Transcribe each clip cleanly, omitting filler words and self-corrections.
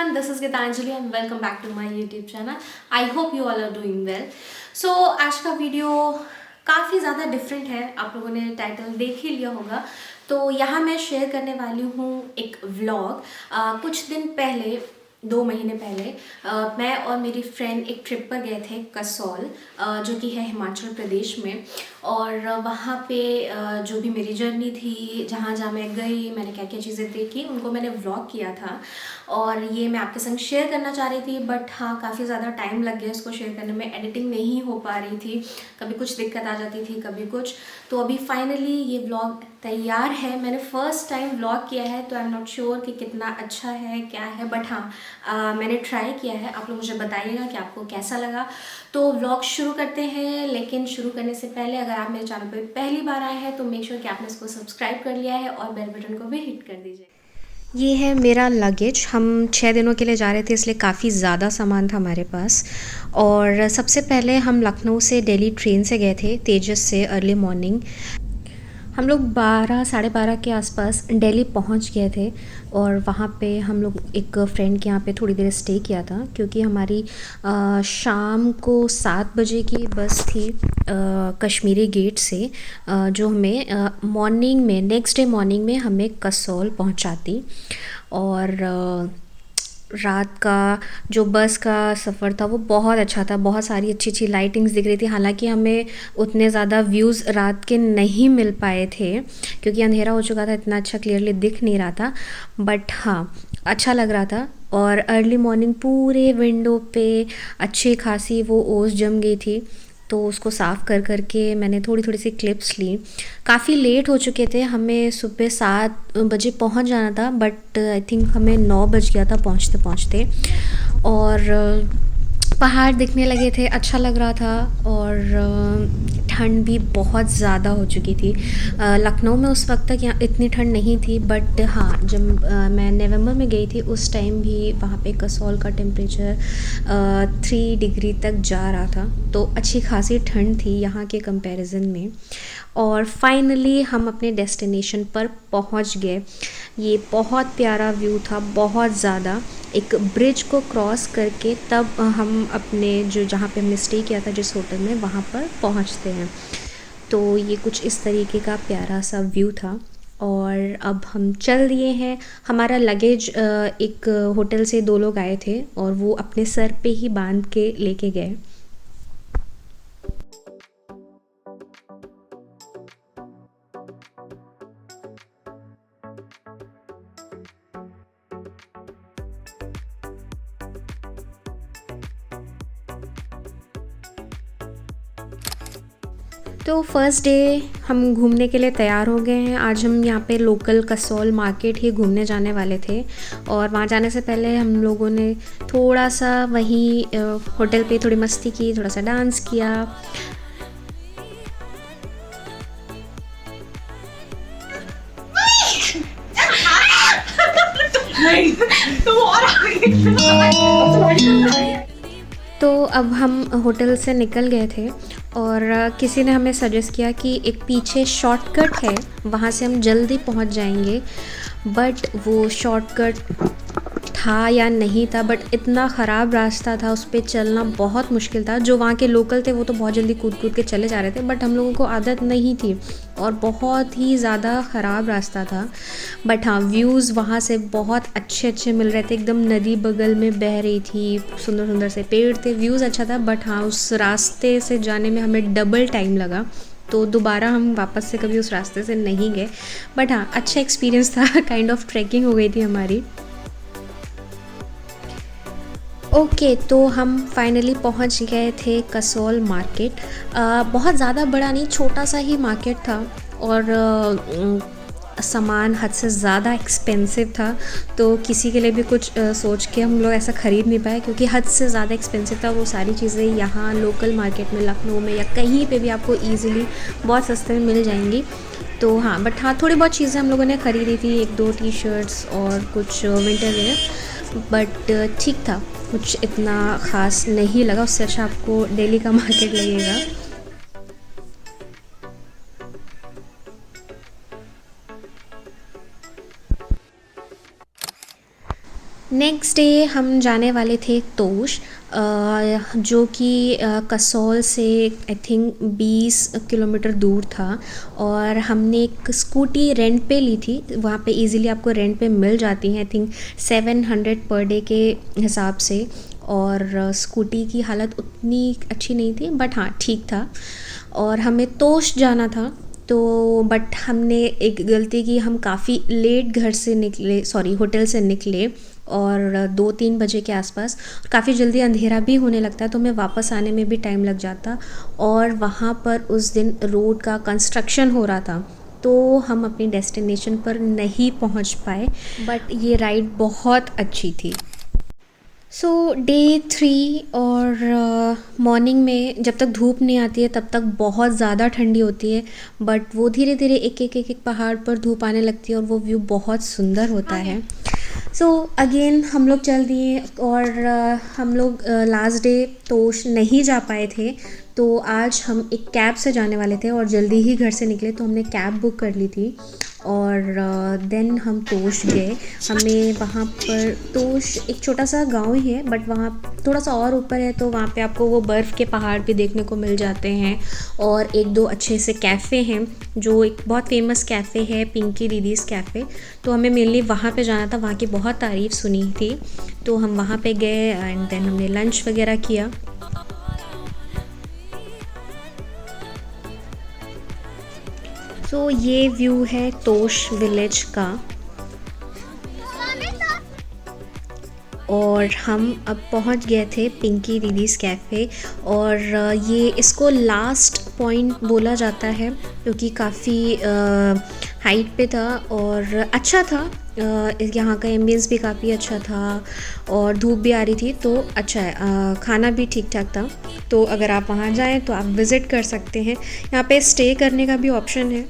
everyone, this is Gitanjali and welcome back to my YouTube channel. I hope you all are doing well. So आज का video काफ़ी ज़्यादा different है, आप लोगों ने टाइटल देख ही लिया होगा। तो यहाँ मैं शेयर करने वाली हूँ एक व्लॉग। कुछ दिन पहले 2 महीने पहले मैं और मेरी फ्रेंड एक ट्रिप पर गए थे कसौल, जो कि है हिमाचल प्रदेश में। और वहाँ पे जो भी मेरी जर्नी थी, जहाँ जहाँ मैं गई, मैंने क्या क्या चीज़ें देखी, उनको मैंने व्लॉग किया था और ये मैं आपके संग शेयर करना चाह रही थी। बट हाँ, काफ़ी ज़्यादा टाइम लग गया इसको शेयर करने में, एडिटिंग नहीं हो पा रही थी, कभी कुछ दिक्कत आ जाती थी, कभी कुछ। तो अभी फाइनली ये व्लॉग तैयार है। मैंने फ़र्स्ट टाइम व्लॉग किया है, तो आई एम नॉट श्योर कि कितना अच्छा है, क्या है, बट हाँ मैंने ट्राई किया है। आप लोग मुझे बताइएगा कि आपको कैसा लगा। तो व्लॉग शुरू करते हैं, लेकिन शुरू करने से पहले अगर आप मेरे चैनल पर पहली बार आए हैं तो मेक श्योर कि आपने इसको सब्सक्राइब कर लिया है और बेल बटन को भी हिट कर दीजिए। ये है मेरा लगेज। हम 6 दिनों के लिए जा रहे थे, इसलिए काफ़ी ज़्यादा सामान था हमारे पास। और सबसे पहले हम लखनऊ से दिल्ली ट्रेन से गए थे, तेजस से, अर्ली मॉर्निंग। हम लोग 12 साढ़े 12 के आसपास दिल्ली पहुंच गए थे और वहाँ पे हम लोग एक फ्रेंड के यहाँ पे थोड़ी देर स्टे किया था, क्योंकि हमारी शाम को 7 बजे की बस थी कश्मीरी गेट से, जो हमें मॉर्निंग में, नेक्स्ट डे मॉर्निंग में हमें कसौल पहुँचाती। और रात का जो बस का सफ़र था वो बहुत अच्छा था, बहुत सारी अच्छी अच्छी लाइटिंग्स दिख रही थी। हालांकि हमें उतने ज़्यादा व्यूज़ रात के नहीं मिल पाए थे क्योंकि अंधेरा हो चुका था, इतना अच्छा क्लियरली दिख नहीं रहा था, बट हाँ अच्छा लग रहा था। और अर्ली मॉर्निंग पूरे विंडो पे अच्छी खासी वो ओस जम गई थी, तो उसको साफ़ कर कर के मैंने थोड़ी थोड़ी सी क्लिप्स ली। काफ़ी लेट हो चुके थे, हमें सुबह 7 बजे पहुंच जाना था, बट आई थिंक हमें 9 बज गया था पहुंचते पहुंचते। और पहाड़ दिखने लगे थे, अच्छा लग रहा था। और ठंड भी बहुत ज़्यादा हो चुकी थी। लखनऊ में उस वक्त तक यहाँ इतनी ठंड नहीं थी, बट हाँ जब मैं नवंबर में गई थी उस टाइम भी वहाँ पे कसौल का टेम्परेचर 3 डिग्री तक जा रहा था, तो अच्छी खासी ठंड थी यहाँ के कंपैरिजन में। और फाइनली हम अपने डेस्टिनेशन पर पहुँच गए। ये बहुत प्यारा व्यू था, बहुत ज़्यादा। एक ब्रिज को क्रॉस करके तब हम अपने जो जहाँ पे हमने स्टे किया था, जिस होटल में, वहाँ पर पहुँचते हैं। तो ये कुछ इस तरीके का प्यारा सा व्यू था। और अब हम चल दिए हैं। हमारा लगेज एक होटल से 2 लोग आए थे और वो अपने सर पे ही बांध के लेके गए। तो फर्स्ट डे हम घूमने के लिए तैयार हो गए हैं। आज हम यहाँ पे लोकल कसौल मार्केट ही घूमने जाने वाले थे, और वहाँ जाने से पहले हम लोगों ने थोड़ा सा वहीं होटल पे थोड़ी मस्ती की, थोड़ा सा डांस किया। तो अब हम होटल से निकल गए थे और किसी ने हमें सजेस्ट किया कि एक पीछे शॉर्टकट है, वहाँ से हम जल्दी पहुँच जाएंगे। बट वो शॉर्टकट था या नहीं था, बट इतना ख़राब रास्ता था, उस पर चलना बहुत मुश्किल था। जो वहाँ के लोकल थे वो तो बहुत जल्दी कूद कूद के चले जा रहे थे, बट हम लोगों को आदत नहीं थी और बहुत ही ज़्यादा ख़राब रास्ता था। बट हाँ, व्यूज़ वहाँ से बहुत अच्छे अच्छे मिल रहे थे, एकदम नदी बगल में बह रही थी, सुंदर सुंदर से पेड़ थे, व्यूज़ अच्छा था। बट हाँ, उस रास्ते से जाने में हमें डबल टाइम लगा, तो दोबारा हम वापस से कभी उस रास्ते से नहीं गए। बट हाँ, अच्छा एक्सपीरियंस था। काइंड ऑफ ट्रैकिंग हो गई थी हमारी। ओके, तो हम फाइनली पहुंच गए थे कसौल मार्केट। बहुत ज़्यादा बड़ा नहीं, छोटा सा ही मार्केट था। और सामान हद से ज़्यादा एक्सपेंसिव था, तो किसी के लिए भी कुछ सोच के हम लोग ऐसा ख़रीद नहीं पाए, क्योंकि हद से ज़्यादा एक्सपेंसिव था। वो सारी चीज़ें यहाँ लोकल मार्केट में, लखनऊ में या कहीं पे भी आपको ईज़िली बहुत सस्ते में मिल जाएंगी। तो हाँ, बट हाँ थोड़ी बहुत चीज़ें हम लोगों ने ख़रीदी थी, 1-2 टी शर्ट्स और कुछ विंटर वेयर। बट ठीक था, कुछ इतना ख़ास नहीं लगा, उससे अच्छा आपको दिल्ली का मार्केट लगेगा। नेक्स्ट डे हम जाने वाले थे तोश, जो कि कसौल से आई थिंक 20 किलोमीटर दूर था। और हमने एक स्कूटी रेंट पे ली थी, वहाँ पे इजीली आपको रेंट पे मिल जाती हैं, आई थिंक 700 पर डे के हिसाब से। और स्कूटी की हालत उतनी अच्छी नहीं थी, बट हाँ ठीक था। और हमें तोश जाना था, तो बट हमने एक गलती की, हम काफ़ी लेट घर से निकले, सॉरी होटल से निकले, और 2-3 बजे के आसपास। काफ़ी जल्दी अंधेरा भी होने लगता है, तो हमें वापस आने में भी टाइम लग जाता। और वहाँ पर उस दिन रोड का कंस्ट्रक्शन हो रहा था, तो हम अपनी डेस्टिनेशन पर नहीं पहुँच पाए, बट ये राइड बहुत अच्छी थी। सो डे 3 और मॉर्निंग में जब तक धूप नहीं आती है तब तक बहुत ज़्यादा ठंडी होती है, बट वो धीरे धीरे एक एक पहाड़ पर धूप आने लगती है और वो व्यू बहुत सुंदर होता है। सो अगेन हम लोग चल दिए, और हम लोग लास्ट डे तोश नहीं जा पाए थे, तो आज हम एक कैब से जाने वाले थे और जल्दी ही घर से निकले, तो हमने कैब बुक कर ली थी। और देन हम तोश गए। हमें वहाँ पर, तोश एक छोटा सा गांव ही है, बट वहाँ थोड़ा सा और ऊपर है, तो वहाँ पे आपको वो बर्फ़ के पहाड़ भी देखने को मिल जाते हैं। और 1-2 अच्छे से कैफ़े हैं, जो एक बहुत फेमस कैफ़े है पिंकी दीदीज़ कैफ़े, तो हमें मेनली वहाँ पे जाना था, वहाँ की बहुत तारीफ़ सुनी थी, तो हम वहाँ पे गए एंड देन हमने लंच वगैरह किया। तो ये व्यू है तोश विलेज का, और हम अब पहुंच गए थे पिंकी दीदीज़ कैफ़े। और ये इसको लास्ट पॉइंट बोला जाता है, क्योंकि काफ़ी हाइट पे था और अच्छा था। यहाँ का एम्बियंस भी काफ़ी अच्छा था और धूप भी आ रही थी, तो अच्छा है। खाना भी ठीक ठाक था, तो अगर आप वहाँ जाएँ तो आप विज़िट कर सकते हैं। यहाँ पे स्टे करने का भी ऑप्शन है।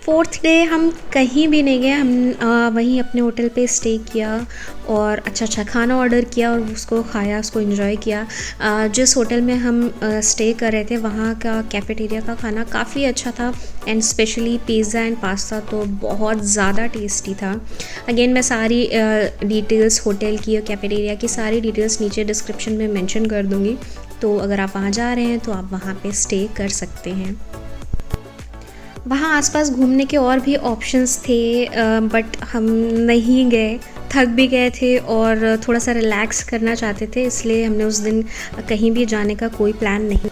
फोर्थ डे हम कहीं भी नहीं गए, हम वहीं अपने होटल पे स्टे किया और अच्छा खाना ऑर्डर किया और उसको खाया, उसको एंजॉय किया। जिस होटल में हम स्टे कर रहे थे वहाँ का कैफ़ेटेरिया का खाना काफ़ी अच्छा था, and specially pizza and pasta तो बहुत ज़्यादा टेस्टी था। अगेन मैं सारी डिटेल्स होटल की और कैफ़ेटेरिया की सारी डिटेल्स नीचे डिस्क्रिप्शन में मेंशन कर दूँगी, तो अगर आप वहाँ जा रहे हैं तो आप वहाँ पे स्टे कर सकते हैं। वहाँ आसपास घूमने के और भी ऑप्शंस थे, बट हम नहीं गए, थक भी गए थे और थोड़ा सा रिलैक्स करना चाहते थे, इसलिए हमने उस दिन कहीं भी जाने का कोई प्लान नहीं।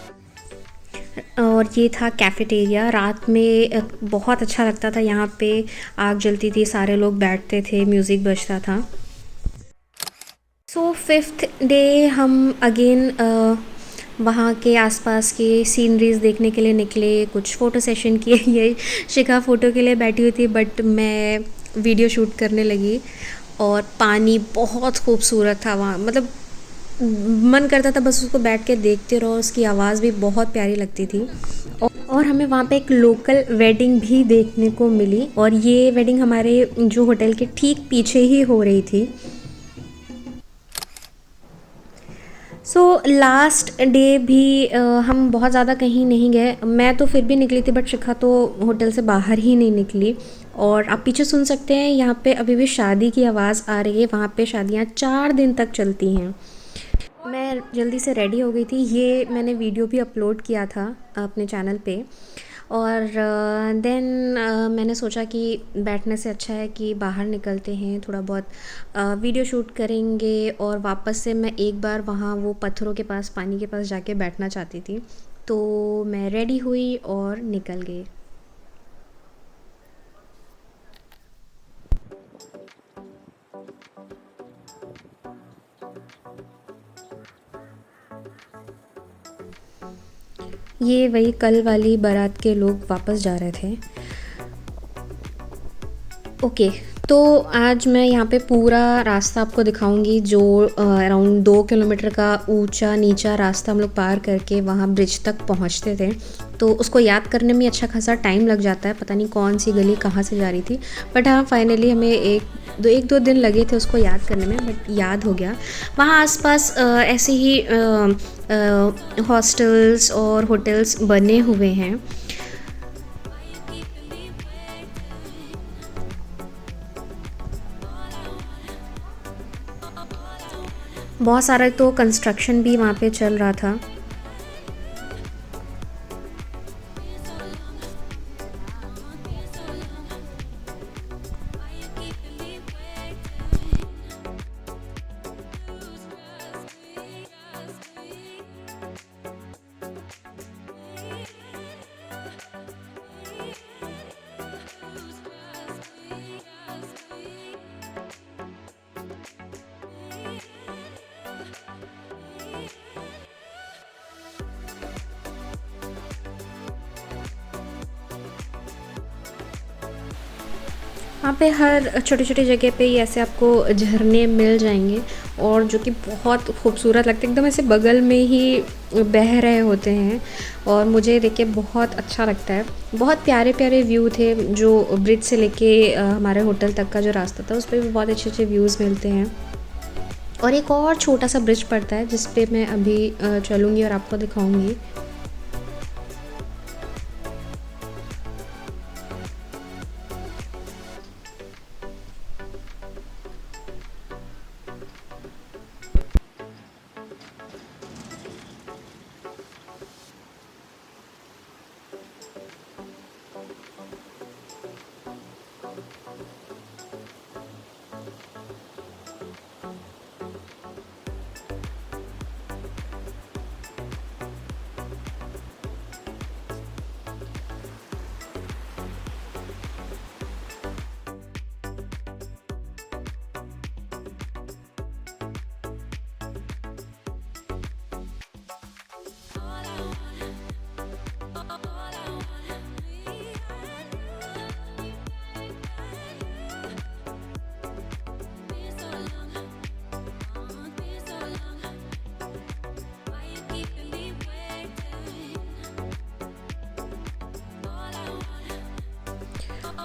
और ये था कैफ़ेटेरिया, रात में बहुत अच्छा लगता था, यहाँ पे आग जलती थी, सारे लोग बैठते थे, म्यूज़िक बजता था। सो 5th डे हम अगेन वहाँ के आसपास की सीनरीज़ देखने के लिए निकले, कुछ फ़ोटो सेशन किए। ये शिखा फ़ोटो के लिए बैठी हुई थी, बट मैं वीडियो शूट करने लगी। और पानी बहुत खूबसूरत था वहाँ, मतलब मन करता था बस उसको बैठ के देखते रहो, उसकी आवाज़ भी बहुत प्यारी लगती थी। और हमें वहाँ पे एक लोकल वेडिंग भी देखने को मिली, और ये वेडिंग हमारे जो होटल के ठीक पीछे ही हो रही थी। सो लास्ट डे भी हम बहुत ज़्यादा कहीं नहीं गए, मैं तो फिर भी निकली थी, बट शिखा तो होटल से बाहर ही नहीं निकली। और आप पीछे सुन सकते हैं, यहाँ पे अभी भी शादी की आवाज़ आ रही है, वहाँ पे शादियाँ 4 दिन तक चलती हैं। मैं जल्दी से रेडी हो गई थी, ये मैंने वीडियो भी अपलोड किया था अपने चैनल पे। और देन मैंने सोचा कि बैठने से अच्छा है कि बाहर निकलते हैं, थोड़ा बहुत वीडियो शूट करेंगे, और वापस से मैं एक बार वहाँ वो पत्थरों के पास, पानी के पास जाके बैठना चाहती थी, तो मैं रेडी हुई और निकल गई। ये वही कल वाली बारात के लोग वापस जा रहे थे। ओके, तो आज मैं यहाँ पे पूरा रास्ता आपको दिखाऊंगी, जो अराउंड 2 किलोमीटर का ऊंचा नीचा रास्ता हम लोग पार करके वहाँ ब्रिज तक पहुँचते थे। तो उसको याद करने में अच्छा खासा टाइम लग जाता है, पता नहीं कौन सी गली कहाँ से जा रही थी, बट हाँ फाइनली हमें एक दो दिन लगे थे उसको याद करने में, बट याद हो गया। वहाँ आसपास ऐसे ही हॉस्टल्स और होटल्स बने हुए हैं। बहुत सारा तो कंस्ट्रक्शन भी वहाँ पे चल रहा था। वहाँ पे हर छोटे छोटे जगह पे ही ऐसे आपको झरने मिल जाएंगे, और जो कि बहुत खूबसूरत लगते हैं, एकदम ऐसे बगल में ही बह रहे होते हैं, और मुझे देख के बहुत अच्छा लगता है। बहुत प्यारे प्यारे व्यू थे, जो ब्रिज से लेके हमारे होटल तक का जो रास्ता था उस पर भी बहुत अच्छे अच्छे व्यूज़ मिलते हैं। और एक और छोटा सा ब्रिज पड़ता है जिस पे मैं अभी चलूँगी और आपको दिखाऊँगी।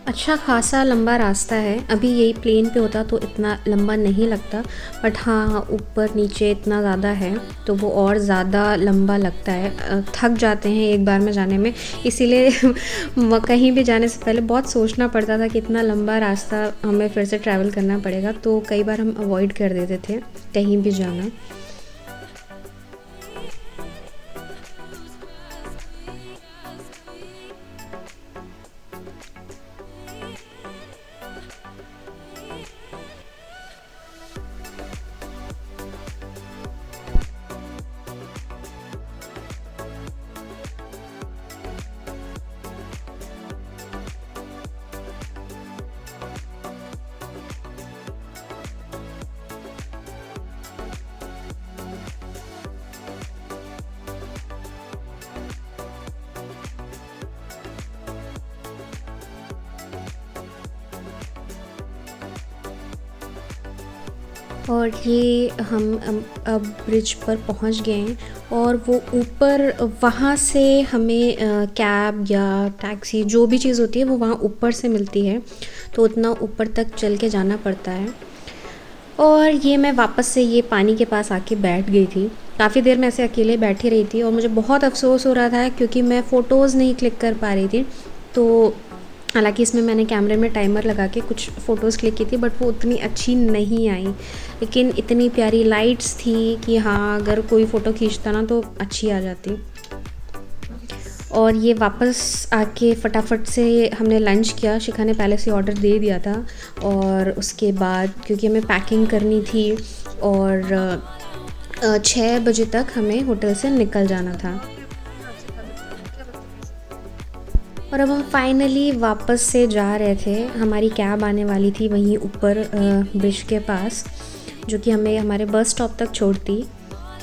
अच्छा खासा लंबा रास्ता है। अभी यही प्लेन पे होता तो इतना लंबा नहीं लगता, बट हाँ ऊपर नीचे इतना ज़्यादा है तो वो और ज़्यादा लंबा लगता है। थक जाते हैं एक बार में जाने में, इसीलिए कहीं भी जाने से पहले बहुत सोचना पड़ता था कि इतना लंबा रास्ता हमें फिर से ट्रैवल करना पड़ेगा, तो कई बार हम अवॉइड कर देते थे कहीं भी जाना। और ये हम अब ब्रिज पर पहुंच गए हैं, और वो ऊपर वहाँ से हमें कैब या टैक्सी जो भी चीज़ होती है वो वहाँ ऊपर से मिलती है, तो उतना ऊपर तक चल के जाना पड़ता है। और ये मैं वापस से ये पानी के पास आके बैठ गई थी। काफ़ी देर मैं ऐसे अकेले बैठी रही थी और मुझे बहुत अफसोस हो रहा था क्योंकि मैं फ़ोटोज़ नहीं क्लिक कर पा रही थी। तो हालांकि इसमें मैंने कैमरे में टाइमर लगा के कुछ फ़ोटोज़ क्लिक की थी, बट वो उतनी अच्छी नहीं आई। लेकिन इतनी प्यारी लाइट्स थी कि हाँ अगर कोई फ़ोटो खींचता ना तो अच्छी आ जाती। और ये वापस आके फटाफट से हमने लंच किया। शिखा ने पहले से ऑर्डर दे दिया था, और उसके बाद क्योंकि हमें पैकिंग करनी थी और 6 बजे तक हमें होटल से निकल जाना था। और अब हम फाइनली वापस से जा रहे थे। हमारी कैब आने वाली थी वहीं ऊपर ब्रिज के पास, जो कि हमें हमारे बस स्टॉप तक छोड़ती।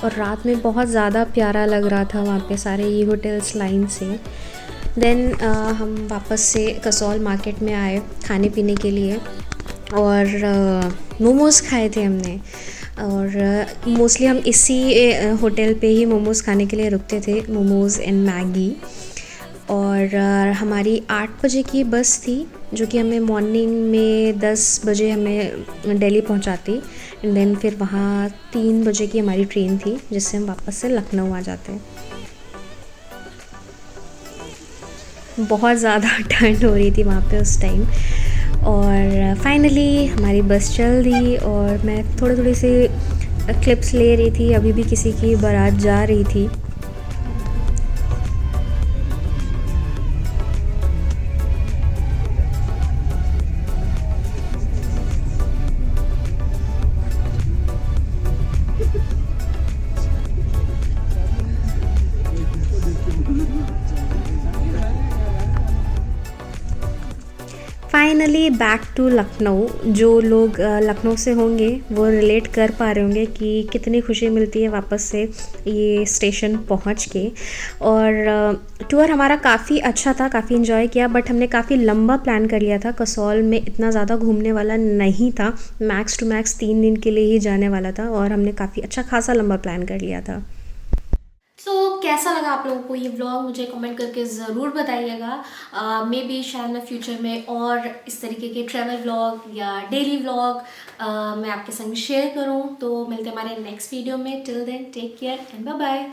और रात में बहुत ज़्यादा प्यारा लग रहा था वहाँ पे सारे ये होटल्स लाइन से। देन हम वापस से कसौल मार्केट में आए खाने पीने के लिए, और मोमोज़ खाए थे हमने। और मोस्टली हम इसी होटल पे ही मोमोज़ खाने के लिए रुकते थे, मोमोज़ एंड मैगी। और हमारी 8 बजे की बस थी जो कि हमें मॉर्निंग में 10 बजे हमें दिल्ली पहुंचाती। एंड देन फिर वहाँ 3 बजे की हमारी ट्रेन थी जिससे हम वापस से लखनऊ आ जाते। बहुत ज़्यादा ठंड हो रही थी वहाँ पे उस टाइम। और फाइनली हमारी बस चल दी और मैं थोड़ी थोड़ी सी क्लिप्स ले रही थी। अभी भी किसी की बारात जा रही थी। Finally back to Lucknow. जो लोग लखनऊ से होंगे वो रिलेट कर पा रहे होंगे कि कितनी खुशी मिलती है वापस से ये स्टेशन पहुंच के। और टूर हमारा काफ़ी अच्छा था, काफ़ी इन्जॉय किया, बट हमने काफ़ी लंबा प्लान कर लिया था। कसौल में इतना ज़्यादा घूमने वाला नहीं था, मैक्स टू मैक्स 3 दिन के लिए ही जाने वाला था और हमने काफ़ी अच्छा खासा लंबा प्लान कर लिया था। कैसा लगा आप लोगों को ये व्लॉग, मुझे कमेंट करके ज़रूर बताइएगा। मे बी शायद मैं फ्यूचर में और इस तरीके के ट्रैवल व्लॉग या डेली व्लॉग मैं आपके संग शेयर करूं। तो मिलते हैं हमारे नेक्स्ट वीडियो में। Till then take care and bye bye.